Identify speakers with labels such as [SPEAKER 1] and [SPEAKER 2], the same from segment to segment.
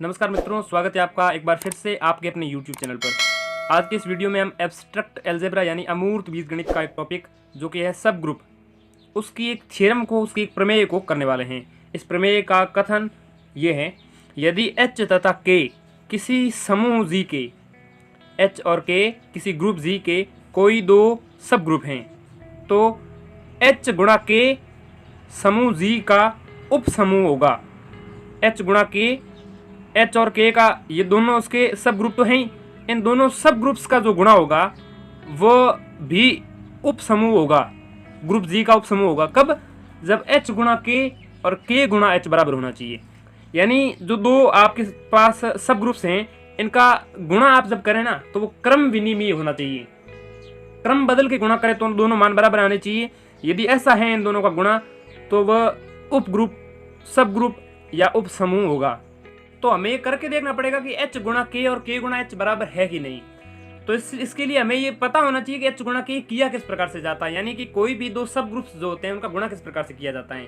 [SPEAKER 1] नमस्कार मित्रों, स्वागत है आपका एक बार फिर से आपके अपने YouTube चैनल पर। आज के इस वीडियो में हम एब्स्ट्रैक्ट अलजेब्रा यानी अमूर्त बीजगणित का एक टॉपिक जो कि है सब ग्रुप, उसकी एक थ्योरम को, उसकी एक प्रमेय को करने वाले हैं। इस प्रमेय का कथन ये है, यदि H तथा K किसी समूह G के, H और K किसी ग्रुप G के कोई दो सब ग्रुप हैं तो H गुणा K समूह G का उप समूह होगा। H गुणा K, H और K का ये दोनों उसके सब ग्रुप तो हैं ही, इन दोनों सब ग्रुप्स का जो गुणा होगा वो भी उप समूह होगा, ग्रुप G का उप समूह होगा। कब? जब H गुणा K और K गुणा H बराबर होना चाहिए। यानी जो दो आपके पास सब ग्रुप्स हैं इनका गुणा आप जब करें ना तो वो क्रम विनिमय होना चाहिए। क्रम बदल के गुणा करें तो दोनों मान बराबर आने चाहिए। यदि ऐसा है इन दोनों का गुणा तो वह उप ग्रुप, सब ग्रुप या उप समूह होगा। तो हमें ये करके देखना पड़ेगा कि H गुणा K और K गुणा H बराबर है कि नहीं। तो इसके लिए हमें ये पता होना चाहिए कि H गुणा K किया किस प्रकार से जाता है, यानी कि कोई भी दो सब ग्रुप्स जो होते हैं उनका गुणा किस प्रकार से किया जाता है।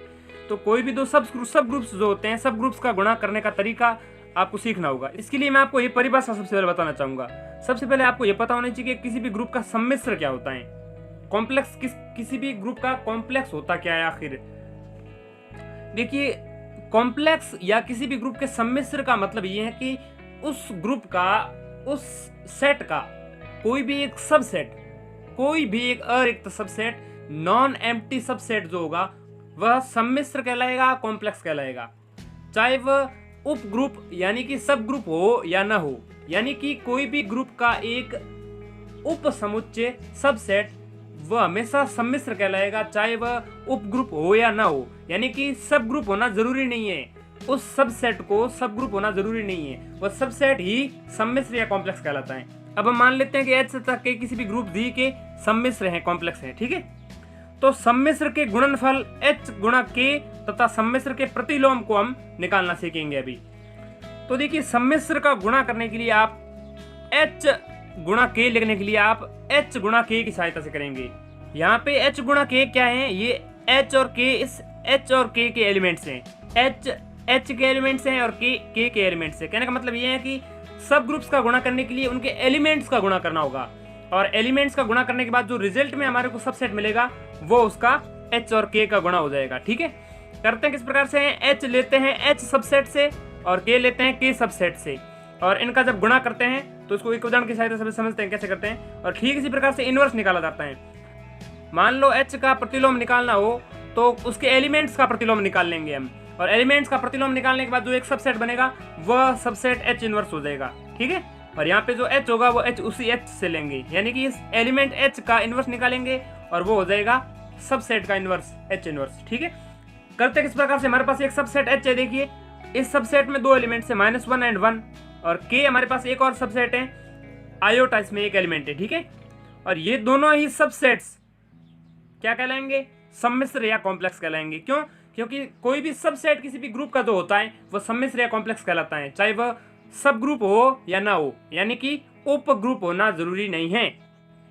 [SPEAKER 1] तो कोई भी दो सब ग्रुप्स जो होते हैं, सब ग्रुप्स का गुणा करने का तरीका आपको सीखना होगा। इसके लिए मैं आपको ये परिभाषा सबसे पहले बताना चाहूंगा। सबसे पहले आपको ये पता होना चाहिए कि किसी भी ग्रुप का सम्मिश्र क्या होता है, कॉम्प्लेक्स किसी भी ग्रुप का कॉम्प्लेक्स होता क्या है। आखिर देखिए, कॉम्प्लेक्स या किसी भी ग्रुप के सम्मिश्र का मतलब ये है कि उस ग्रुप का, उस सेट का कोई भी एक सबसेट, कोई भी एक अरिक्त सबसेट, नॉन एम्प्टी सबसेट जो होगा वह सम्मिश्र कहलाएगा, कॉम्प्लेक्स कहलाएगा। चाहे वह उप ग्रुप यानी कि सब ग्रुप हो या ना हो, यानी कि कोई भी ग्रुप का एक उप समुच्चय सबसेट वह हमेशा सम्मिश्र कहलाएगा, चाहे वह उप ग्रुप हो या ना हो। यानी कि सब ग्रुप होना जरूरी नहीं है, उस सबसेट को सब ग्रुप होना जरूरी नहीं है, वह सबसेट ही सम्मिश्र या कॉम्प्लेक्स कहलाता है। अब हम मान लेते हैं कि H तथा K किसी भी ग्रुप G के सम्मिश्र हैं, कॉम्प्लेक्स हैं, ठीक है। तो सम्मिश्र के गुणनफल H गुणा K तथा सम्मिश्र के प्रतिलोम को हम निकालना सीखेंगे अभी। तो देखिए, सम्मिश्र का गुणा करने के लिए आप H गुणा K लिखने के लिए आप H गुणा K की सहायता से करेंगे। यहाँ पे H गुणा K क्या है? ये H और K, इस H और K के एलिमेंट्स हैं। H के एलिमेंट्स हैं और K के एलिमेंट्स हैं। कहने का मतलब ये है कि सब ग्रुप्स का गुणा करने के लिए उनके एलिमेंट्स का गुणा करना होगा, और एलिमेंट्स का गुणा करने के बाद जो रिजल्ट में हमारे को सबसेट मिलेगा वो उसका H और K का गुणा हो जाएगा, ठीक है। करते हैं किस प्रकार से? H लेते हैं H सबसेट से और K लेते हैं K सबसेट से, और इनका जब गुणा करते हैं तो इसको एक उदाहरण की सहायता से समझते हैं कैसे करते हैं। और ठीक इसी प्रकार से इनवर्स निकाला जाता है। मान लो H का प्रतिलोम निकालना हो तो उसके एलिमेंट्स का प्रतिलोम निकाल लेंगे हम, और एलिमेंट्स का प्रतिलोम निकालने के बाद जो एक सबसेट बनेगा वह सबसेट H इनवर्स हो जाएगा, ठीक है। और यहाँ पे जो H होगा वो H उसी H से लेंगे, यानी कि इस एलिमेंट H का इनवर्स निकालेंगे और वो हो जाएगा सबसेट का इनवर्स H इनवर्स, ठीक है। करते किस प्रकार से? हमारे पास एक सबसेट H है, देखिए इस सबसेट में दो एलिमेंट्स है, -1 और 1, और K हमारे पास एक और सबसेट है, आयोटा, इसमें एक एलिमेंट है, ठीक है। और ये दोनों ही सबसेट्स क्या कहलाएंगे? सम्मिश्र या कॉम्प्लेक्स कहलाएंगे। क्यों? क्योंकि कोई भी सबसेट किसी भी ग्रुप का जो होता है वह सम्मिश्र या कॉम्प्लेक्स कहलाता है, चाहे वह सब ग्रुप हो या ना हो, यानी कि उप ग्रुप होना जरूरी नहीं है।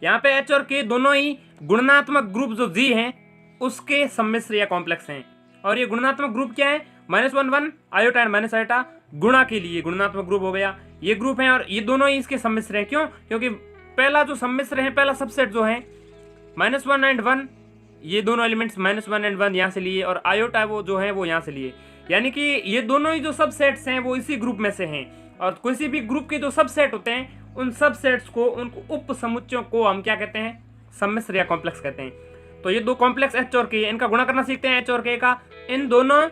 [SPEAKER 1] यहाँ पे H और K दोनों ही गुणात्मक ग्रुप जो G हैं उसके सम्मिश्र या कॉम्प्लेक्स हैं। और ये गुणात्मक ग्रुप क्या है? -1 1 आयोटा एंड माइनस आयोटा गुणा के लिए गुणात्मक ग्रुप हो गया, ये ग्रुप है, और ये दोनों ही इसके सम्मिश्र हैं। क्यों? क्योंकि पहला जो सम्मिश्र है, पहला सबसेट जो है -1 एंड 1, ये दोनों एलिमेंट्स -1 एंड 1 यहाँ से लिए, और आयोटा वो जो है वो यहाँ से लिए, यानी कि ये दोनों ही जो सबसेट्स हैं वो इसी ग्रुप में से हैं। और किसी भी ग्रुप के जो सबसेट होते हैं उन सबसेट्स को, उनको उप समुच्चयों को हम क्या कहते हैं? सम्मिश्र या कॉम्प्लेक्स कहते हैं। तो ये दो कॉम्प्लेक्स H और K, इनका गुणा करना सीखते हैं, H और K का, इन दोनों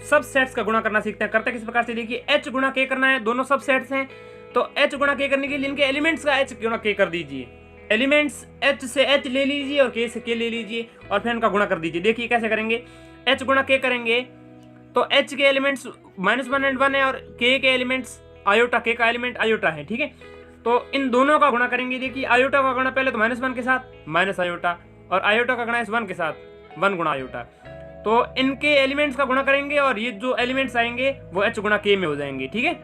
[SPEAKER 1] सबसेट्स का गुणा करना सीखते हैं। करते किस प्रकार से? देखिए, H गुणा K करना है, दोनों सबसेट्स हैं तो H गुणा K करने के लिए इनके एलिमेंट्स का H गुणा K कर दीजिए। एलिमेंट्स H से H ले लीजिए और K से K ले लीजिए और फिर इनका गुणा कर दीजिए। देखिए कैसे करेंगे? H गुणा K करेंगे तो H के एलिमेंट्स -1 एंड 1 है, और K के एलिमेंट्स आयोटा, K का एलिमेंट आयोटा है, ठीक है। तो इन दोनों का गुणा करेंगे। देखिए, आयोटा का गुणा पहले तो -1 के साथ माइनस आयोटा, और आयोटा का गुणा इस 1 के साथ 1 गुणा आयोटा। तो इनके एलिमेंट्स का गुणा करेंगे और ये जो एलिमेंट्स आएंगे वो H गुणा K में हो जाएंगे, ठीक है।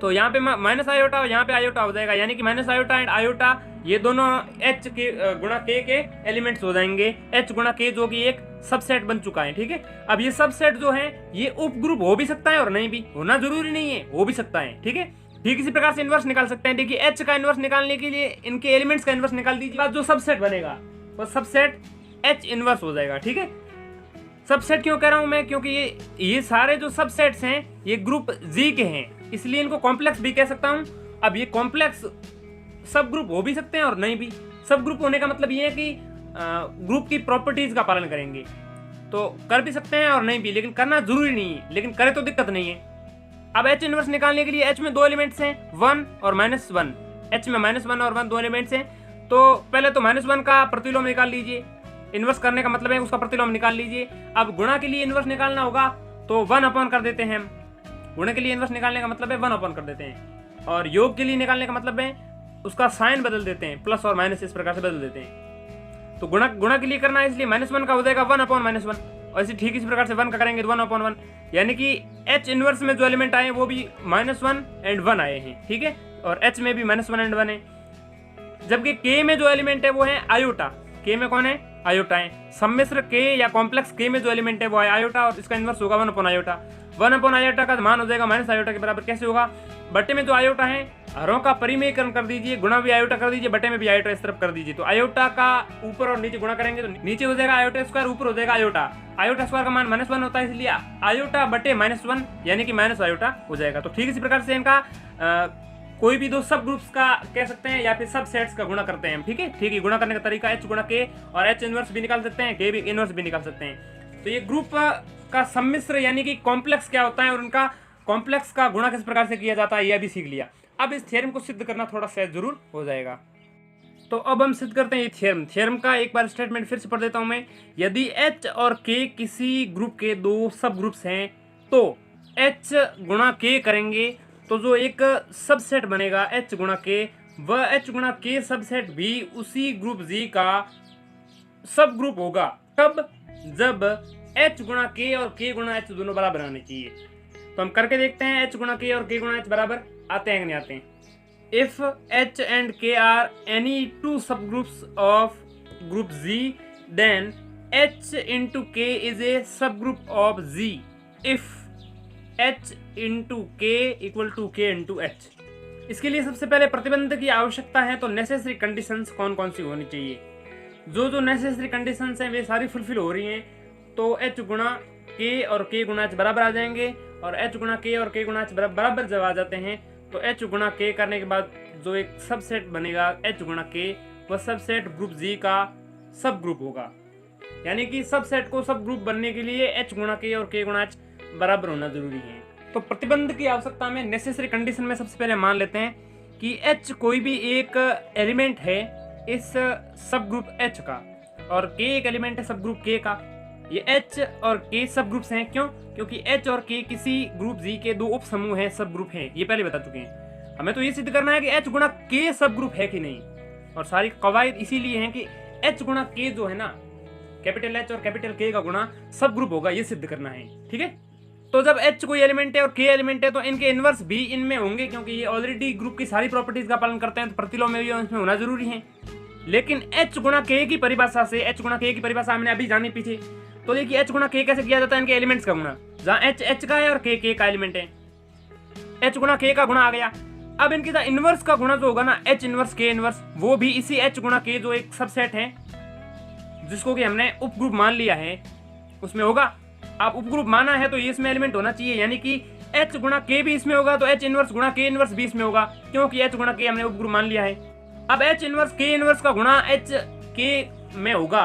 [SPEAKER 1] तो यहाँ पे माइनस आयोटा और यहाँ पे आयोटा हो जाएगा, यानी कि माइनस आयोटा एंड आयोटा ये दोनों H के गुणा K के एलिमेंट्स हो जाएंगे। H गुणा K जो कि एक सबसेट बन चुका है, ठीक है। अब ये सबसेट जो है ये उप ग्रुप हो भी सकता है और नहीं भी, होना जरूरी नहीं है, हो भी सकता है, ठीक है। ठीक इसी प्रकार से इनवर्स निकाल सकते हैं। देखिए H का इनवर्स निकालने के लिए इनके एलिमेंट्स का इनवर्स निकाल दीजिए, जो सबसेट बनेगा वो सबसेट H इनवर्स हो जाएगा, ठीक है। सबसेट क्यों कह रहा हूं मैं, क्योंकि ये सारे जो सबसेट्स हैं ये ग्रुप G के हैं, इसलिए इनको कॉम्प्लेक्स भी कह सकता हूं। अब ये कॉम्प्लेक्स सब ग्रुप हो भी सकते हैं और नहीं भी। सब ग्रुप होने का मतलब ये है कि ग्रुप की प्रॉपर्टीज का पालन करेंगे, तो कर भी सकते हैं और नहीं भी, लेकिन करना जरूरी नहीं है, लेकिन करे तो दिक्कत नहीं है। अब H इनवर्स निकालने के लिए H में दो एलिमेंट्स हैं, 1 और -1। H में -1 और 1 दो एलिमेंट्स हैं, तो पहले तो -1 का प्रतिलोम निकाल लीजिए। इनवर्स करने का मतलब है उसका प्रतिलोम निकाल लीजिए। अब गुणा के लिए इनवर्स निकालना होगा तो 1 अपॉन कर देते हैं हम। गुणा के लिए इनवर्स निकालने का मतलब है 1 अपॉन कर देते हैं, और योग के लिए निकालने का मतलब है उसका साइन बदल देते हैं, प्लस और माइनस इस प्रकार से बदल देते हैं। तो गुणा के लिए करना है, इसलिए -1 का हो जाएगा 1 अपॉन -1, और इसी ठीक इसी प्रकार से 1 का करेंगे तो 1 अपॉन 1, यानी कि H इनवर्स में जो एलिमेंट आए वो भी -1 एंड 1 आए हैं, ठीक है, और H में भी -1 एंड 1 है। जबकि K में जो एलिमेंट है वो है आयोटा। K में कौन है? आयोटा है। सम्मिश्र K या कॉम्प्लेक्स K में जो एलिमेंट है वो है आयोटा, और इसका इनवर्स होगा 1 अपॉन आयोटा। 1 अपॉन आयोटा का मान हो जाएगा माइनस आयोटा के बराबर। कैसे होगा? बटे में जो आयोटा है हरों का परिमेयकरण कर दीजिए, गुणा भी आयोटा कर दीजिए, बटे में भी आयोटा इस तरफ कर दीजिए। तो आयोटा का ऊपर और नीचे गुणा करेंगे तो नीचे हो जाएगा आयोटा स्क्वायर, ऊपर हो जाएगा आयोटा। आयोटा स्क्वायर का मान -1 होता है, इसलिए आयोटा बटे -1 यानी कि माइनस आयोटा हो जाएगा। तो ठीक इसी प्रकार से इनका कोई भी दो सब ग्रुप्स का कह सकते हैं या फिर सब सेट्स का गुणा करते हैं, ठीक है। ठीक है, गुणा करने का तरीका H गुणा K, और H इनवर्स भी निकाल सकते हैं, K भी इनवर्स भी निकाल सकते हैं। तो ये ग्रुप का सम्मिश्र यानी कि कॉम्प्लेक्स क्या होता है और उनका कॉम्प्लेक्स का गुणा किस प्रकार से किया जाता है यह भी सीख लिया। अब इस थ्योरम को सिद्ध करना थोड़ा सहज जरूर हो जाएगा। तो अब हम सिद्ध करते हैं ये थ्योरम का एक बार स्टेटमेंट फिर से पढ़ देता हूं मैं। यदि H और K किसी ग्रुप के दो सब ग्रुप्स हैं तो H गुणा K करेंगे तो जो एक सबसेट बनेगा H गुणा K, वह H गुणा K सबसेट भी उसी ग्रुप G का सब ग्रुप होगा। कब? जब H गुणा K और K गुणा H दोनों बराबर आने चाहिए। तो हम करके देखते हैं H गुणा K और K गुणा H बराबर आते हैं कि नहीं आते हैं। If H and K are any two subgroups of group Z, then H into K is a subgroup of Z. If H into K equal to K into H. इसके लिए सबसे पहले प्रतिबंध की आवश्यकता है, तो नेसेसरी कंडीशंस कौन कौन सी होनी चाहिए। जो नेसेसरी कंडीशंस हैं वे सारी फुलफिल हो रही हैं, तो H गुणा K और K गुणा H बराबर आ जाएंगे, और H गुणा K और K गुणा H बराबर जब आ जाते हैं तो H गुणा K करने के बाद जो एक सबसेट बनेगा H गुणा K, वह सबसेट ग्रुप G का सब ग्रुप होगा। यानी कि सबसेट को सब ग्रुप बनने के लिए H गुणा K और K गुणा H बराबर होना जरूरी है। तो प्रतिबंध की आवश्यकता में नेसेसरी कंडीशन में सबसे पहले मान लेते हैं कि H कोई भी एक एलिमेंट है इस सब ग्रुप H का, और K एक एलिमेंट है सब ग्रुप K का। ये H और K सब ग्रुप्स हैं, क्यों? क्योंकि H और K किसी ग्रुप G के दो उप समूह हैं, सब ग्रुप हैं, ये पहले बता चुके हैं। हमें तो ये सिद्ध करना है कि H गुणा K सब ग्रुप है कि नहीं, और सारी कवायद इसीलिए हैं कि H गुणा K जो है ना, कैपिटल H और कैपिटल K का गुणा सब ग्रुप होगा, ये सिद्ध करना है, ठीक है। तो जब H कोई एलिमेंट है और K एलिमेंट है तो इनके इनवर्स भी इनमें होंगे, क्योंकि ये ऑलरेडी ग्रुप की सारी प्रॉपर्टीज का पालन करते हैं, तो प्रतिलोम में भी इसमें होना जरूरी है। लेकिन H गुणा K की परिभाषा से, H गुणा K की परिभाषा हमने अभी जानी पीछे, तो देखिए H गुणा K कैसे किया जाता है, इनके एलिमेंट्स का गुणा। जहाँ H का है और K का एलिमेंट है, H गुणा K का गुणा आ गया। अब इनके साथ इनवर्स का गुणा जो होगा ना, H इनवर्स K इनवर्स, वो भी इसी H गुणा K जो एक सबसेट है जिसको कि हमने उपग्रुप मान लिया है उसमें होगा। आप उपग्रुप माना है तो ये इसमें एलिमेंट होना चाहिए, यानी कि H गुणा K भी इसमें होगा, तो H इनवर्स गुणा K इनवर्स भी इसमें होगा, क्योंकि H गुणा K हमने उपग्रुप मान लिया है। अब H इनवर्स K इनवर्स का गुणा H K में होगा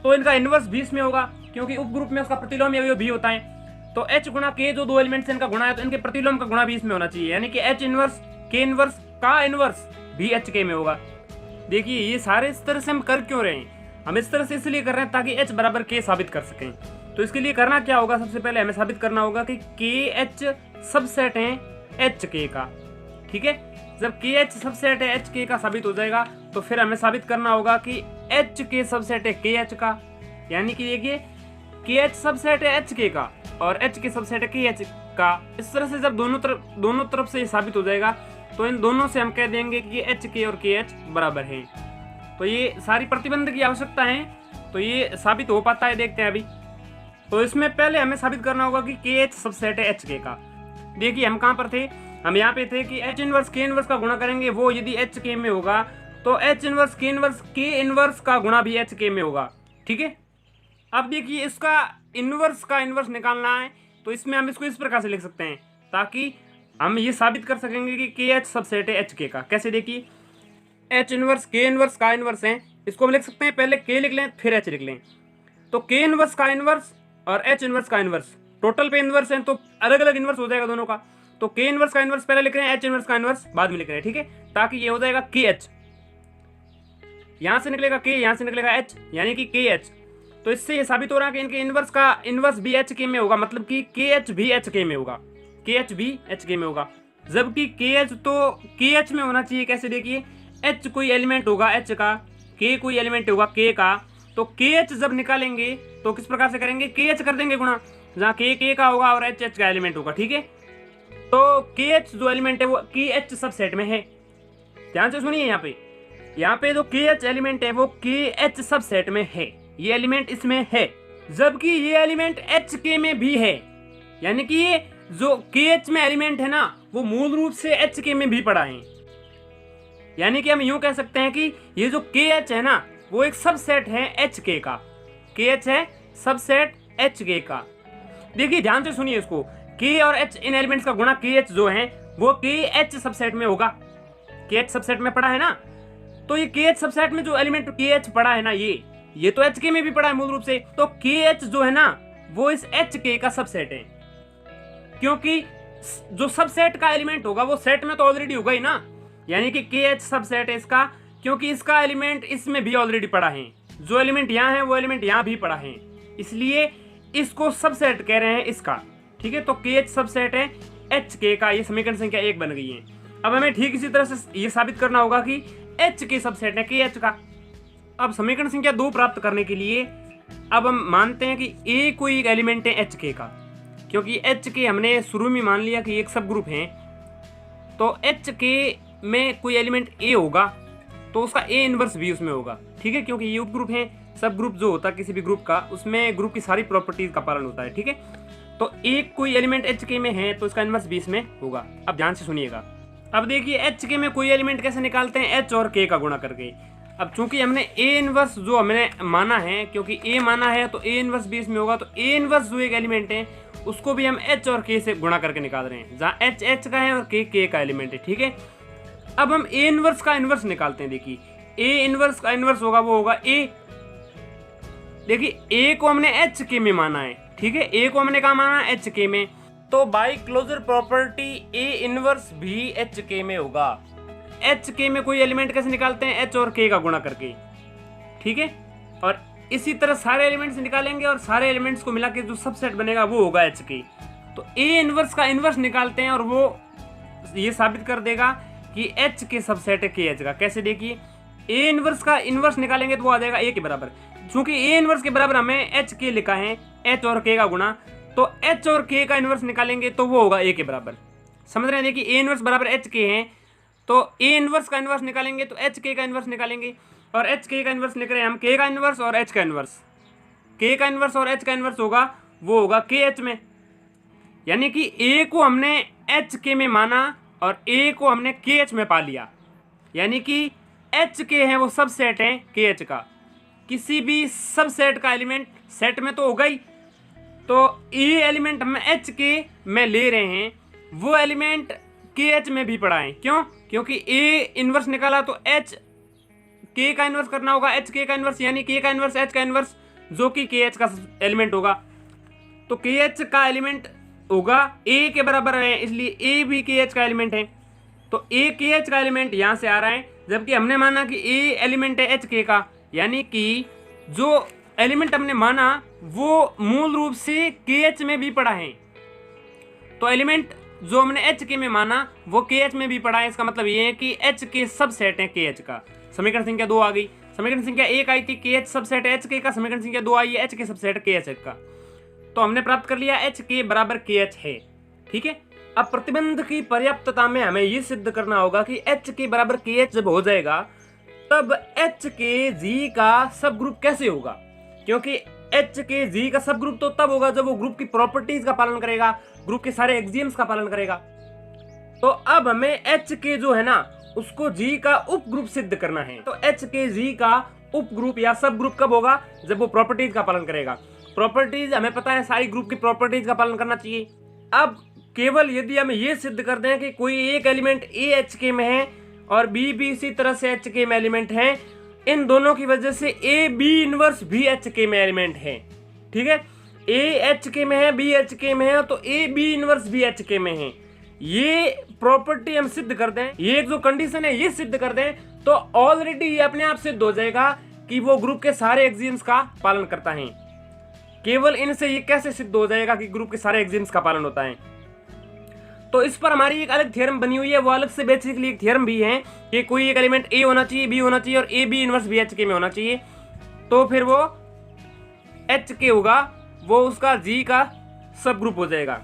[SPEAKER 1] तो इनका इनवर्स भी इसमें होगा, क्योंकि उपग्रुप में उसका प्रतिलोम या भी होता है। तो H गुणा K जो दो एलिमेंट्स इनका गुणा है तो इनके प्रतिलोम का गुणा भी इसमें होना चाहिए, यानी कि H इनवर्स K इनवर्स का इनवर्स भी H K में होगा। देखिए ये सारे इस तरह से हम कर क्यों रहे हैं, हम इस तरह से इसलिए कर रहे हैं ताकि H बराबर K साबित कर सकें। तो इसके लिए करना क्या होगा, सबसे पहले हमें साबित करना होगा कि KH सबसेट है H K का, ठीक है। जब KH सबसेट है H K का साबित हो जाएगा तो फिर हमें साबित करना होगा कि H K सबसेट है KH का, यानी कि देखिए KH सबसेट है H K का और H K सबसेट है KH का। इस तरह से जब दोनों तरफ से ये साबित हो जाएगा तो इन दोनों से हम कह देंगे कि ये HK और KH बराबर हैं। तो ये सारी प्रतिबंध की आवश्यकता है, तो ये साबित हो पाता है, देखते हैं अभी। तो इसमें पहले हमें साबित करना होगा कि KH सबसेट है HK का। देखिए हम कहाँ पर थे, हम यहाँ पे थे कि H इनवर्स K इनवर्स का गुणा करेंगे, वो यदि HK में होगा तो H इनवर्स K इनवर्स का गुणा भी HK में होगा। ठीक है, अब देखिए इसका इनवर्स का इनवर्स निकालना है, तो इसमें हम इसको इस प्रकार से लिख सकते हैं ताकि हम ये साबित कर सकेंगे कि KH सबसेट है HK का। कैसे, देखिए H इनवर्स K इनवर्स का इनवर्स है, इसको हम लिख सकते हैं, पहले K लिख लें फिर H लिख लें। तो K इनवर्स का इनवर्स और H इनवर्स का इनवर्स टोटल पे इनवर्स है, तो अलग अलग इनवर्स हो जाएगा दोनों का। तो K इनवर्स का इनवर्स पहले लिख रहे हैं, H इनवर्स का इनवर्स बाद में लिख रहे हैं। ठीक है, ताकि ये हो जाएगा KH, यहां से निकलेगा K, यहां से निकलेगा H, यानी कि KH। तो इससे ये साबित हो रहा है कि इनके इनवर्स का इनवर्स भी HK में होगा, मतलब कि KH भी HK में होगा, KH भी HK में होगा। जबकि KH तो KH में होना चाहिए। कैसे, देखिए H कोई एलिमेंट होगा H का, K कोई एलिमेंट होगा K का, तो KH जब निकालेंगे तो किस प्रकार से करेंगे, KH कर देंगे गुणा, जहाँ K का होगा और H का एलिमेंट होगा। ठीक है, तो KH जो एलिमेंट है वो KH सबसेट में है। ध्यान से सुनिए, यहाँ पे जो KH एलिमेंट है वो KH सबसेट में है, ये एलिमेंट इसमें है, जबकि ये एलिमेंट HK में भी है। यानी कि ये जो KH में एलिमेंट है ना वो मूल रूप से HK में भी पड़ा है। यानी कि हम यूं कह सकते हैं कि ये जो KH है ना वो एक सबसेट है HK का, KH है सबसेट HK का। देखिए ध्यान से सुनिए इसको, K और H इन एलिमेंट्स का गुणा KH जो है वो KH सबसेट में होगा, KH सबसेट में पड़ा है ना। तो ये KH सबसेट में जो एलिमेंट KH पड़ा है ना ये तो HK में भी पड़ा है मूल रूप से। तो KH जो है ना वो इस HK का सबसेट है, क्योंकि जो सबसेट का एलिमेंट होगा वो सेट में तो ऑलरेडी होगा ही ना। यानी कि KH सबसेट है इसका, क्योंकि इसका एलिमेंट इसमें भी ऑलरेडी पड़ा है, जो एलिमेंट यहाँ है वो एलिमेंट यहाँ भी पड़ा है, इसलिए इसको सबसेट कह रहे हैं इसका। ठीक है, तो KH सबसेट है HK का। ये समीकरण संख्या 1 बन गई है। अब हमें ठीक इसी तरह से ये साबित करना होगा कि HK सबसेट है KH का। अब समीकरण संख्या 2 प्राप्त करने के लिए अब हम मानते हैं कि A कोई एक एलिमेंट है HK का, क्योंकि HK हमने शुरू में मान लिया कि एक सब ग्रुप है, तो HK में कोई एलिमेंट A होगा तो उसका A इनवर्स भी उसमें होगा। ठीक है, क्योंकि ये उपग्रुप है, सब ग्रुप जो होता है किसी भी ग्रुप का उसमें ग्रुप की सारी प्रॉपर्टीज का पालन होता है। ठीक है, तो एक कोई एलिमेंट HK में है तो इसका इनवर्स भी इसमें होगा। अब ध्यान से सुनिएगा, अब देखिए HK में कोई एलिमेंट कैसे निकालते हैं, H और K का गुणा करके। अब चूंकि हमने A इनवर्स जो हमने माना है, क्योंकि A माना है तो A इनवर्स भी इसमें होगा, तो A इनवर्स जो एक एलिमेंट है उसको भी हम H और K से गुणा करके निकाल रहे हैं, जहाँ H का है और K का एलिमेंट है। ठीक है, अब हम A इनवर्स का इनवर्स निकालते हैं। देखिए A इनवर्स का इनवर्स होगा वो होगा A। देखिए A को हमने HK में माना है। ठीक है, A को हमने कहा माना है HK में, तो by closure property A inverse भी HK में होगा। HK में कोई एलिमेंट कैसे निकालते हैं, H और K का गुणा करके। ठीक है, और इसी तरह सारे एलिमेंट्स निकालेंगे और सारे एलिमेंट्स को मिला के जो सबसेट बनेगा वो होगा HK। तो A इनवर्स का इनवर्स निकालते हैं और वो ये साबित कर देगा कि HK सबसेट है KH का। कैसे, देखिए A इनवर्स का इनवर्स निकालेंगे तो वो आ जाएगा A के बराबर। चूंकि A इनवर्स के बराबर हमें HK लिखा है, H और K का गुणा, तो H और K का इनवर्स निकालेंगे तो वो होगा A के बराबर। समझ रहे हैं, देखिए A इनवर्स बराबर HK है, तो A इनवर्स का इनवर्स निकालेंगे तो HK का इनवर्स निकालेंगे, और HK का इनवर्स लिख रहे हैं हम K का इनवर्स और H का इनवर्स। K का इनवर्स और H का इनवर्स होगा वो होगा KH में। यानी कि A को हमने HK में माना और A को हमने KH में पा लिया, यानी कि HK है वो सबसेट है KH का। किसी भी सबसेट का एलिमेंट सेट में तो होगा ही, तो ये एलिमेंट हम HK में ले रहे हैं, वो एलिमेंट KH में भी पड़ा है। क्यों, क्योंकि A इनवर्स निकाला तो H K का इनवर्स करना होगा, HK का इनवर्स, यानी K का इनवर्स H का इनवर्स, जो कि KH का एलिमेंट होगा। तो KH का एलिमेंट होगा A के बराबर है, इसलिए A भी KH का एलिमेंट है। तो A KH का एलिमेंट यहाँ से आ रहा है, जबकि हमने माना कि A एलिमेंट है HK का, यानी कि जो एलिमेंट हमने माना वो मूल रूप से KH में भी पड़ा है। तो एलिमेंट जो हमने HK में माना वो KH में भी पड़ा है। इसका मतलब ये है कि HK सबसेट है KH का। समीकरण संख्या 2 आ गई। समीकरण संख्या 1 आई थी KH सबसेट है HK का, समीकरण संख्या 2 आई है HK सबसेट KH का। तो हमने प्राप्त कर लिया HK बराबर KH है। ठीक है। अब प्रतिबंध की पर्याप्तता में हमें ये सिद्ध करना होगा कि H के बराबर KH जब हो जाएगा तब H के G का सब ग्रुप कैसे होगा, क्योंकि H के G का सब ग्रुप तो तब होगा जब वो ग्रुप की प्रॉपर्टीज का पालन करेगा, ग्रुप के सारे एक्सियम्स का पालन करेगा। तो अब हमें H के जो है ना उसको G का उप ग्रुप सिद्ध करना है। तो H के G का उप ग्रुप या सब ग्रुप कब होगा, जब वो प्रॉपर्टीज का पालन करेगा। प्रॉपर्टीज हमें पता है सारी ग्रुप की प्रॉपर्टीज का पालन करना चाहिए। अब केवल यदि हम ये सिद्ध कर दें कि कोई एक एलिमेंट A H के में है और B भी इसी तरह से H के में एलिमेंट है, इन दोनों की वजह से A B इनवर्स भी H के में एलिमेंट है, ठीक है। A H के में है, B H के में है, तो A B इनवर्स भी H के में है। ये प्रॉपर्टी हम सिद्ध कर दें, ये एक जो कंडीशन है ये सिद्ध कर दें, तो ऑलरेडी ये अपने आप सिद्ध हो जाएगा कि वो ग्रुप के सारे एक्सियम्स का पालन करता है। केवल इनसे ये कैसे सिद्ध हो जाएगा कि ग्रुप के सारे एक्सियम्स का पालन होता है। तो इस पर हमारी एक अलग थ्योरम बनी हुई है, वो अलग से बेसिकली एक थ्योरम भी है कि कोई एक एलिमेंट A होना चाहिए, B होना चाहिए और A B इनवर्स भी H के में होना चाहिए, तो फिर वो H के होगा, वो उसका G का सब ग्रुप हो जाएगा।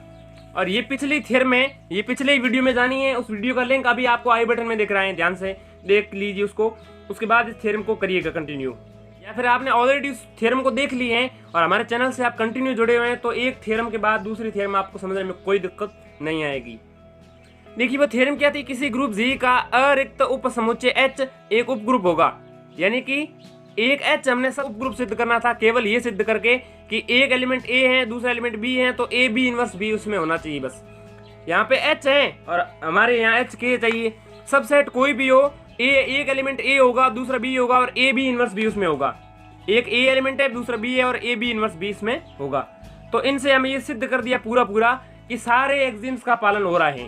[SPEAKER 1] और ये पिछली थ्योरम है, ये पिछले वीडियो में जानी है, उस वीडियो का लिंक अभी आपको आई बटन में दिख रहा है, ध्यान से देख लीजिए उसको, उसके बाद इस थ्योरम को करिएगा कंटिन्यू। या फिर आपने ऑलरेडी उस थ्योरम को देख ली है और हमारे चैनल से आप कंटिन्यू जुड़े हुए हैं, तो एक थ्योरम के बाद दूसरी थ्योरम आपको समझने में कोई दिक्कत नहीं आएगी। देखिए वो थ्योरम क्या थी, किसी ग्रुप G का अरिक्त उप समुच्चय H एक उप ग्रुप होगा, यानी कि एक H हमने सब उप ग्रुप सिद्ध करना था केवल ये सिद्ध करके कि एक एलिमेंट A है दूसरा एलिमेंट B है, तो A B इनवर्स B उसमें होना चाहिए। बस यहाँ पे H है और हमारे यहाँ H K चाहिए। सबसेट कोई भी हो, एक एलिमेंट A होगा दूसरा B होगा और A B इनवर्स B उसमें होगा। एक A एलिमेंट है दूसरा B है और A B इनवर्स B इसमें होगा। तो इनसे हमें ये सिद्ध कर दिया पूरा कि सारे एक्सियम्स का पालन हो रहा है।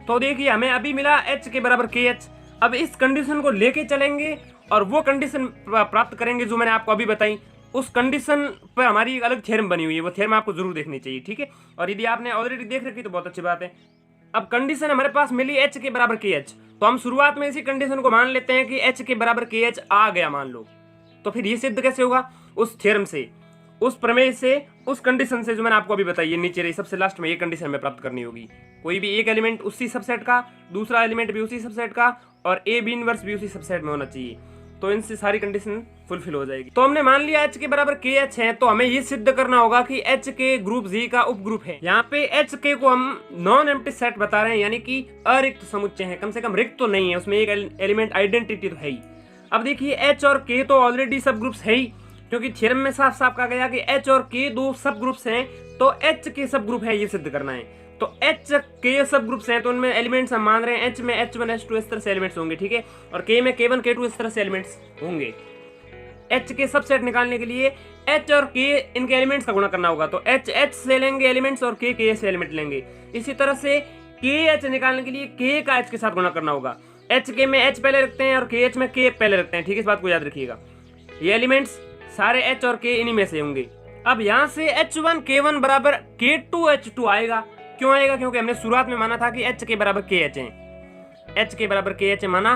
[SPEAKER 1] तो देखिए हमें अभी मिला H के बराबर KH। अब इस कंडीशन को लेके चलेंगे और वो कंडीशन प्राप्त करेंगे जो मैंने आपको अभी बताई। उस कंडीशन पर हमारी एक अलग थ्योरम बनी हुई है, वो थ्योरम आपको जरूर देखनी चाहिए, ठीक है। और यदि आपने ऑलरेडी देख रखी तो बहुत अच्छी बात है। अब कंडीशन हमारे पास मिली H के बराबर KH, तो हम शुरुआत में इसी कंडीशन को मान लेते हैं कि H के बराबर KH आ गया मान लो। तो फिर ये सिद्ध कैसे होगा, उस थ्योरम से, उस प्रमेय से, उस कंडीशन से जो मैंने आपको अभी बताई। ये नीचे रही सबसे लास्ट में ये कंडीशन हमें प्राप्त करनी होगी। कोई भी एक एलिमेंट उसी सबसेट का, दूसरा एलिमेंट भी उसी सबसेट का और A B इनवर्स भी उसी सबसेट में होना चाहिए, तो इनसे सारी कंडीशन फुलफिल हो जाएगी। तो हमने मान लिया H के बराबर KH है, तो हमें ये सिद्ध करना होगा कि H के ग्रुप G का उप ग्रुप है। यहाँ पे H के को हम नॉन एम्प्टी सेट बता रहे हैं, यानी कि अरिक्त समुच्चय है, कम से कम रिक्त तो नहीं है, उसमें एक एलिमेंट आइडेंटिटी तो है ही। अब देखिए H और K तो ऑलरेडी सब ग्रुप्स है ही, क्योंकि थ्योरम में साफ साफ कहा गया कि H और K दो सब ग्रुप्स हैं, तो H के सब ग्रुप है ये सिद्ध करना है। तो H K सब ग्रुप्स हैं, तो उनमें एलिमेंट्स हम मान रहे हैं H में H1 H2 इस तरह से एलिमेंट्स होंगे, ठीक है, और K में K1 K2 इस तरह से एलिमेंट्स होंगे। H के सबसेट निकालने के लिए H और K इनके एलिमेंट्स का गुणा करना होगा, तो H H से लेंगे एलिमेंट्स और K K से एलिमेंट लेंगे। इसी तरह से K H निकालने के लिए K का H के साथ गुणा करना होगा। H K में H पहले रखते हैं और K H में K पहले रखते हैं, ठीक है, इस बात को याद रखिएगा। ये एलिमेंट्स सारे H और K इन्हीं में से होंगे। अब यहाँ से H1 K1 बराबर K2 H2 आएगा। क्यों आएगा, क्योंकि हमने शुरुआत में माना था कि H के बराबर KH है, H के बराबर KH माना।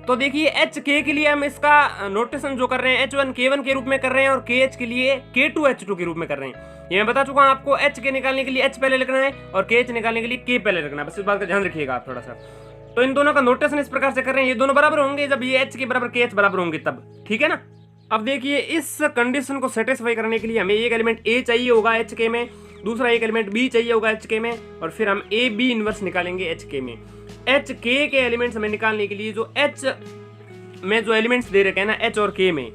[SPEAKER 1] तो देखिए H K के लिए हम इसका नोटेशन जो कर रहे हैं H1 K1 के रूप में कर रहे हैं और KH के लिए K2 H2 के रूप में कर रहे हैं। ये मैं बता चुका हूँ आपको, H के निकालने के लिए H पहले लिखना है और KH निकालने के लिए K पहले लिखना है, बस इस बात का ध्यान रखिएगा आप थोड़ा सा। तो इन दोनों का नोटेशन इस प्रकार से कर रहे हैं, ये दोनों बराबर होंगे जब ये H के बराबर KH बराबर होंगे तब, ठीक है ना। अब देखिए इस कंडीशन को सेटिस्फाई करने के लिए हमें एक एलिमेंट A चाहिए होगा H K में, दूसरा एक एलिमेंट B चाहिए होगा H K में, और फिर हम A B इनवर्स निकालेंगे H K में। H K के एलिमेंट्स हमें निकालने के लिए जो H में जो एलिमेंट्स दे रखे हैं ना H और K में,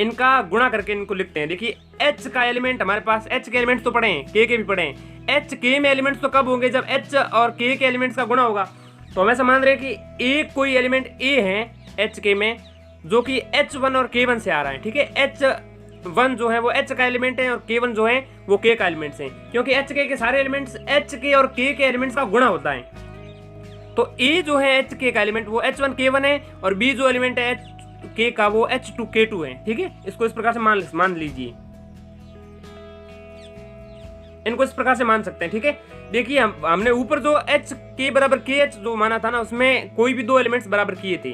[SPEAKER 1] इनका गुणा करके इनको लिखते हैं। देखिए H का एलिमेंट हमारे पास, H के एलिमेंट्स तो पढ़े हैं, K के भी पढ़े हैं। H K में एलिमेंट्स तो कब होंगे, जब H और K के एलिमेंट्स का गुणा होगा। तो हम ऐसा मान रहे हैं कि एक कोई एलिमेंट A है H K में जो कि H1 और K1 से आ रहा है, ठीक है। H1 जो है वो H का एलिमेंट है और K1 जो है वो K का एलिमेंट्स हैं, क्योंकि H K के सारे एलिमेंट्स H K और K के एलिमेंट्स का गुणा होता है। तो A जो है H K का एलिमेंट वो H1 K1 है और B जो एलिमेंट है H K का वो H2 K2 है, ठीक है। इसको इस प्रकार से मान लीजिए, इनको इस प्रकार से मान सकते हैं, ठीक है। देखिए हमने ऊपर जो H K बराबर KH जो माना था ना, उसमें कोई भी दो एलिमेंट्स बराबर किए थे,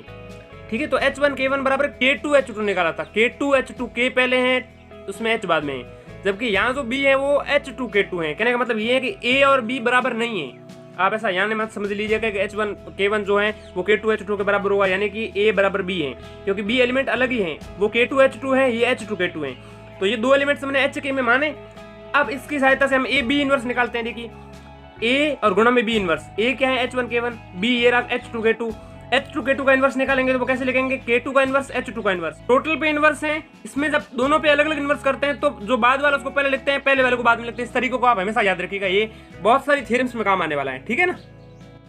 [SPEAKER 1] ठीक है। तो H1 K1 बराबर K2 H2 निकाला था, K2 H2 K पहले है उसमें H बाद में है, जबकि यहाँ जो बी है वो H2K2 है। कहने का मतलब ये है कि ए और बी बराबर नहीं है। आप ऐसा यहाँ मत समझ लीजिएगा कि H1K1 जो है वो K2H2 के बराबर होगा, यानी कि A बराबर B है, क्योंकि B एलिमेंट अलग ही हैं। वो K2H2 है, ये H2K2 है। तो ये दो एलिमेंट्स हमने HK में माने। अब इसकी सहायता से हम A B इनवर्स निकालते हैं। देखिए A और गुणा में B इनवर्स। A क्या है H1K1, B ये रहा H2K2। H2K2 का इनवर्स निकालेंगे तो वो कैसे लिखेंगे, K2 का इनवर्स H2 का इनवर्स। टोटल पे इनवर्स है, इसमें जब दोनों पे अलग अलग इनवर्स करते हैं तो जो बाद वाला उसको पहले लिखते हैं, पहले वाले को बाद में लिखते हैं। इस तरीके को आप हमेशा याद रखिएगा, ये बहुत सारी थ्योरम्स में काम आने वाला है, ठीक है ना।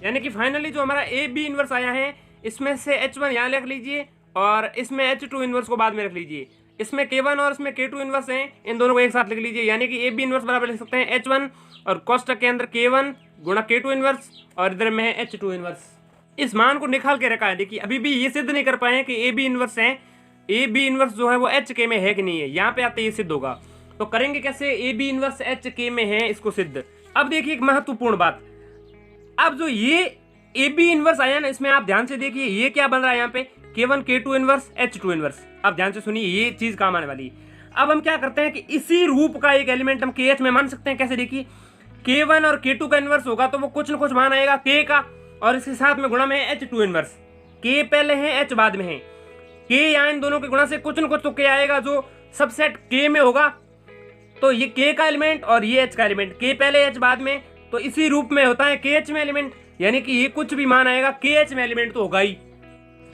[SPEAKER 1] यानी कि फाइनली जो हमारा ए बी इनवर्स आया है, इसमें से H1 यहाँ लिख लीजिए और इसमें H2 इनवर्स को बाद में रख लीजिए। इसमें K1 और इसमें K2 इनवर्स हैं, इन दोनों को एक साथ लिख लीजिए। यानी कि ए बी इनवर्स बराबर लिख सकते हैं H1 और कोष्टक के अंदर K1 गुणा K2 इनवर्स और इधर में है H2 इनवर्स। इस मान को निकाल के रखा है। देखिए अभी भी ये सिद्ध नहीं कर पाए हैं कि ए बी इनवर्स है, ए बी इनवर्स जो है वो HK में है कि नहीं है। यहाँ पे आते ये सिद्ध होगा। तो करेंगे कैसे, ए बी इनवर्स HK में है, इसको सिद्ध। अब देखिए एक महत्वपूर्ण बात, अब जो ये ए बी इनवर्स आया ना, इसमें आप ध्यान से देखिए ये क्या बन रहा है यहाँ पे, K1 K2 inverse H2 inverse. आप ध्यान से सुनिए, ये चीज काम आने वाली है। अब हम क्या करते हैं कि इसी रूप का एक एलिमेंट हम KH में मान सकते हैं। कैसे, देखिए K1 और K2 का इनवर्स होगा तो वो कुछ न कुछ मान आएगा K का, और इसके साथ में गुणा में है H2 इनवर्स। K पहले है, H बाद में है। K यहाँ इन दोनों के गुणा से कुछ न कुछ तो K आएगा जो सबसेट K में होगा। तो ये K का एलिमेंट और ये H का एलिमेंट, K पहले H बाद में, तो इसी रूप में होता है KH में एलिमेंट। यानी कि ये कुछ भी मान आएगा KH में एलिमेंट तो होगा ही।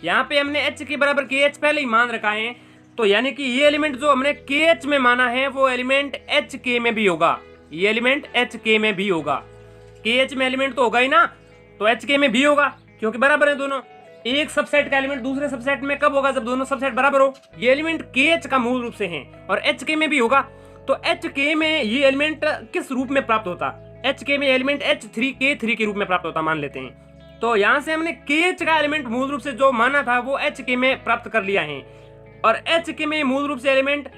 [SPEAKER 1] यहाँ पे हमने H के बराबर KH पहले ही मान रखा है, तो यानी कि ये एलिमेंट जो हमने KH में माना है वो एलिमेंट HK में भी होगा। ये एलिमेंट HK में भी होगा। KH में एलिमेंट तो होगा ही ना, तो HK में भी होगा, क्योंकि बराबर है दोनों। एक सबसेट का एलिमेंट दूसरे सबसेट में कब होगा, जब दोनों सबसेट बराबर हो। ये एलिमेंट KH का मूल रूप से है और HK में भी होगा। तो HK में ये एलिमेंट किस रूप में प्राप्त होता, HK में एलिमेंट H3K3 के रूप में प्राप्त होता मान लेते हैं। तो यहाँ से हमने KH का एलिमेंट मूल रूप से जो माना था वो HK में प्राप्त कर लिया है, और HK में मूल रूप से एलिमेंट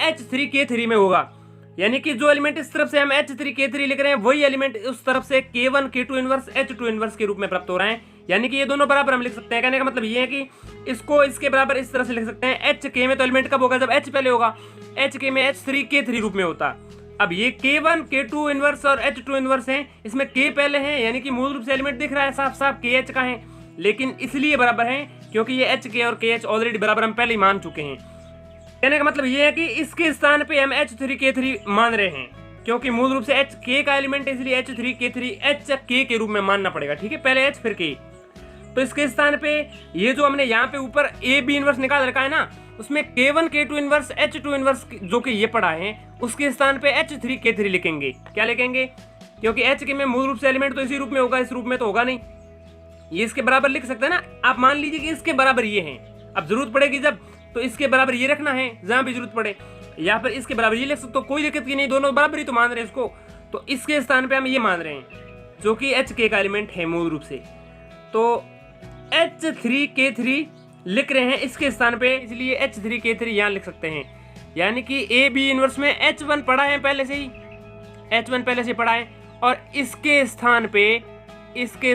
[SPEAKER 1] H3K3 में होगा। यानी कि जो एलिमेंट इस तरफ से हम H3K3 लिख रहे हैं वही एलिमेंट उस तरफ से K1 K2 inverse H2 inverse के रूप में प्राप्त हो रहे हैं। यानी कि ये दोनों बराबर हम लिख सकते हैं। कहने का मतलब ये है कि इसको इसके बराबर इस तरह से लिख सकते हैं। HK में तो एलिमेंट कब होगा, जब H पहले होगा। HK में H3K3 रूप में होता। अब ये K1 K2 इनवर्स और H2 इनवर्स हैं, इसमें K पहले है, यानी कि मूल रूप से एलिमेंट दिख रहा है साफ साफ KH का है, लेकिन इसलिए बराबर है क्योंकि ये HK और KH ऑलरेडी बराबर हम पहले ही मान चुके हैं। कहने का मतलब ये है कि इसके स्थान पे हम H3K3 मान रहे हैं, क्योंकि मूल रूप से HK का एलिमेंट है, इसलिए H3K3 HK के रूप में मानना पड़ेगा। ठीक है, पहले H फिर K। तो इसके स्थान पे ये जो हमने यहाँ पे ऊपर ए बी इनवर्स निकाल रखा है ना, उसमें K1 K2 inverse H2 inverse जो कि ये पढ़ा है, उसके स्थान पे H3K3 लिखेंगे। क्या लिखेंगे, क्योंकि HK में मूल रूप से एलिमेंट तो इसी रूप में होगा, इस रूप में तो होगा नहीं। ये इसके बराबर लिख सकते हैं ना। आप मान लीजिए कि इसके बराबर ये है, अब जरूरत पड़ेगी जब तो इसके बराबर ये रखना है जहां भी जरूरत पड़े, या फिर इसके बराबर ये लिख सकते हो, कोई दिक्कत की नहीं, दोनों बराबर ही तो मान रहे हैं इसको। तो इसके स्थान पे हम ये मान रहे हैं जो कि HK का एलिमेंट है मूल रूप से। तो H3K3 लिख रहे हैं इसके स्थान पे, इसलिए H3K3 यहाँ लिख सकते हैं। यानी कि ए बी इनवर्स में H1 पढ़ा है पहले से ही, H1 पहले से पढ़ा है, और इसके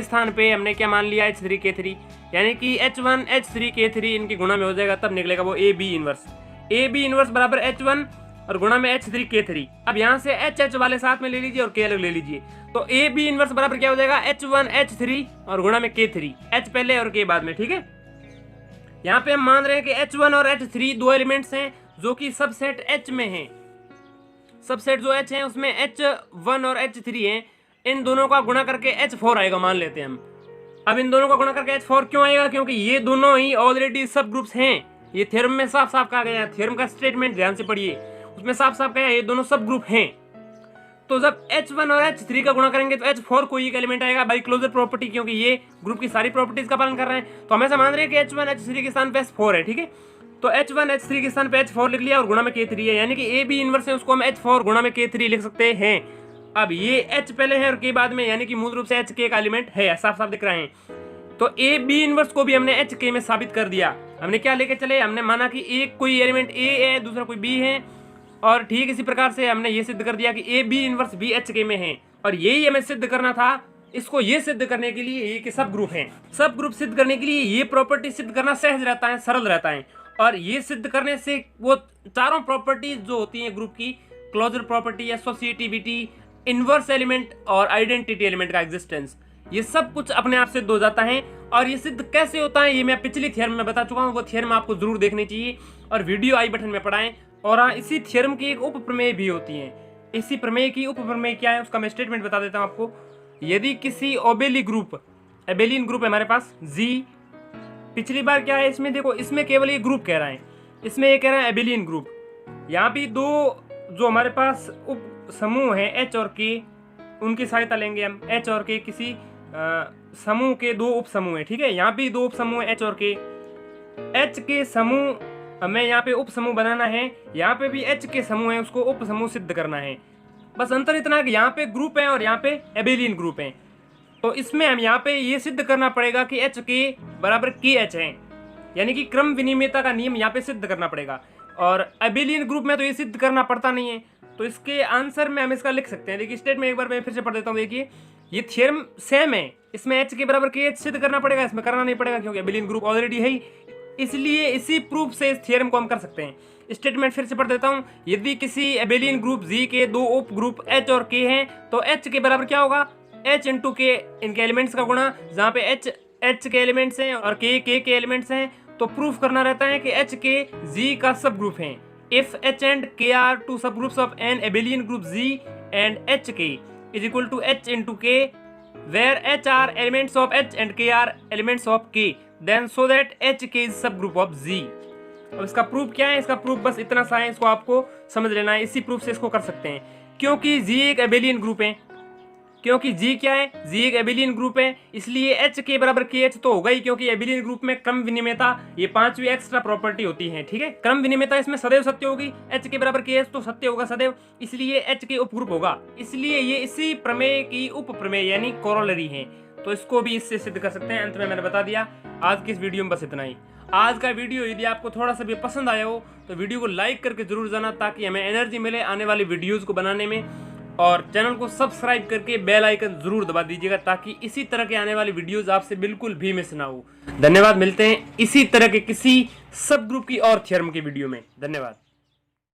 [SPEAKER 1] स्थान पे हमने क्या मान लिया, H3K3। यानी कि H1 H3K3 इनके गुणा में हो जाएगा, तब निकलेगा वो A B inverse. A B inverse बराबर H1 और गुणा में H3K3। अब यहाँ से H वाले साथ में ले लीजिए और K अलग ले लीजिए, तो ए बी इनवर्स बराबर क्या हो जाएगा, H1 H3 और गुणा में K3, H पहले और K बाद में। ठीक है, यहाँ पे हम मान रहे हैं कि H1 और H3 दो एलिमेंट्स हैं जो कि सबसेट H में हैं। सबसेट जो H है उसमें H1 और H3 हैं, इन दोनों का गुणा करके H4 आएगा मान लेते हैं हम। अब इन दोनों का गुणा करके H4 क्यों आएगा, क्योंकि ये दोनों ही ऑलरेडी सब ग्रुप्स हैं। ये थ्योरम में साफ साफ कहा गया है, थ्योरम का स्टेटमेंट ध्यान से पढ़िए, उसमें साफ साफ कहा है ये दोनों सब ग्रुप हैं। तो जब H1 और H3 का गुणा करेंगे तो H4 कोई एक एलिमेंट आएगा बाई क्लोजर प्रॉपर्टी, क्योंकि ये ग्रुप की सारी प्रॉपर्टीज का पालन कर रहे हैं। तो हम ऐसा मान रहे हैं कि H1 H3 के स्थान पे H4 है। ठीक है, तो H1 H3 के स्थान पे H4 लिख लिया और गुणा में K3 है, यानी कि ए बी इनवर्स है उसको हम H4 गुणा में K3 लिख सकते हैं। अब ये H पहले है और K बाद में, यानी कि मूल रूप से HK का एलिमेंट है, साफ साफ दिख रहे हैं। तो ए बी इनवर्स को भी हमने HK में साबित कर दिया। हमने क्या लेके चले, हमने माना कि एक कोई एलिमेंट A है, दूसरा कोई B है, और ठीक इसी प्रकार से हमने ये सिद्ध कर दिया कि ए बी इनवर्स भी HK में है। और यही हमें सिद्ध करना था। इसको ये सिद्ध करने के लिए ये कि सब ग्रुप हैं, सब ग्रुप सिद्ध करने के लिए ये प्रॉपर्टी सिद्ध करना सहज रहता है, सरल रहता है। और ये सिद्ध करने से वो चारों प्रॉपर्टीज जो होती हैं ग्रुप की closure property, associativity, inverse element और आइडेंटिटी एलिमेंट का एग्जिस्टेंस, ये सब कुछ अपने आप सिद्ध हो जाता है। और ये सिद्ध कैसे होता है ये मैं पिछली थ्योरम में बता चुका हूँ, वो थ्योरम आपको जरूर देखनी चाहिए और वीडियो आई बटन में पढ़ाएं। और हाँ, इसी थ्योरम की एक उप प्रमेय भी होती है। इसी प्रमेय की उप प्रमेय क्या है उसका मैं स्टेटमेंट बता देता हूँ आपको। यदि किसी ओबेली ग्रुप, एबेलियन ग्रुप है हमारे पास जी, पिछली बार क्या है इसमें देखो, इसमें केवल ये ग्रुप कह रहा है, इसमें ये कह रहा है एबेलियन ग्रुप। यहाँ भी दो जो हमारे पास उप समूह है एच और के, उनकी सहायता लेंगे हम। एच और के किसी समूह के दो उप समूह है, ठीक है। यहाँ भी दो उप समूह है एच और के। एच के समूह हमें यहाँ पे उप समूह बनाना है, यहाँ पे भी एच के समूह है, उसको उप समूह सिद्ध करना है। बस अंतर इतना है कि यहाँ पे ग्रुप है और यहाँ पे एबेलियन ग्रुप है। तो इसमें हम यहाँ पे ये सिद्ध करना पड़ेगा कि एच के बराबर के एच है, यानी कि क्रम विनिमयता का नियम यहाँ पे सिद्ध करना पड़ेगा। और एबेलियन ग्रुप में तो ये सिद्ध करना पड़ता नहीं है, तो इसके आंसर में हम इसका लिख सकते हैं। देखिए स्टेटमेंट एक बार मैं फिर से पढ़ देता हूँ। देखिए ये थ्योरम सेम है, इसमें एच के बराबर के एच सिद्ध करना पड़ेगा, इसमें करना नहीं पड़ेगा क्योंकि एबेलियन ग्रुप ऑलरेडी है ही। इसलिए इसी प्रूफ से इस थ्योरम को हम कर सकते हैं। स्टेटमेंट फिर से पढ़ देता हूँ। यदि किसी एबेलियन ग्रुप जी के दो उप ग्रुप एच और के हैं तो एच के बराबर क्या होगा, एच इंटू के, इनके एलिमेंट्स का गुणा, जहाँ पे एच के एलिमेंट्स हैं और के एलिमेंट्स हैं। तो प्रूफ करना रहता है कि एच के जी का सब ग्रुप है। If H and K are two subgroups of an abelian group G and H K is equal to H into K, where H are elements of H and K are elements of K, then so that H K is subgroup of G. अब इसका proof क्या है, इसका proof बस इतना सा है, इसको आपको समझ लेना है। इसी प्रूफ से इसको कर सकते हैं, क्योंकि जी एक एबेलियन ग्रुप है, क्योंकि जी क्या है, जी एक एबेलियन ग्रुप है, इसलिए एच के बराबर के एच तो होगा ही, क्योंकि एबेलियन ग्रुप में क्रम विनिमयता ये पांचवी एक्स्ट्रा प्रॉपर्टी होती है, ठीक है। क्रम विनिमयता इसमें सदैव सत्य होगी, एच के बराबर के एच तो सत्य होगा सदैव, इसलिए एच के उपग्रुप होगा। इसलिए ये इसी प्रमेय की उप प्रमेय यानी कोरोलरी है। तो इसको भी इससे सिद्ध कर सकते हैं। अंत में मैंने बता दिया। आज की इस वीडियो में बस इतना ही। आज का वीडियो यदि आपको थोड़ा सा भी पसंद आया हो तो वीडियो को लाइक करके जरूर जाना, ताकि हमें एनर्जी मिले आने वाली वीडियोस को बनाने में। और चैनल को सब्सक्राइब करके बेल आइकन जरूर दबा दीजिएगा, ताकि इसी तरह के आने वाली वीडियोस आपसे बिल्कुल भी मिस ना हो। धन्यवाद। मिलते हैं इसी तरह के किसी सब ग्रुप की और थ्योरम की वीडियो में। धन्यवाद।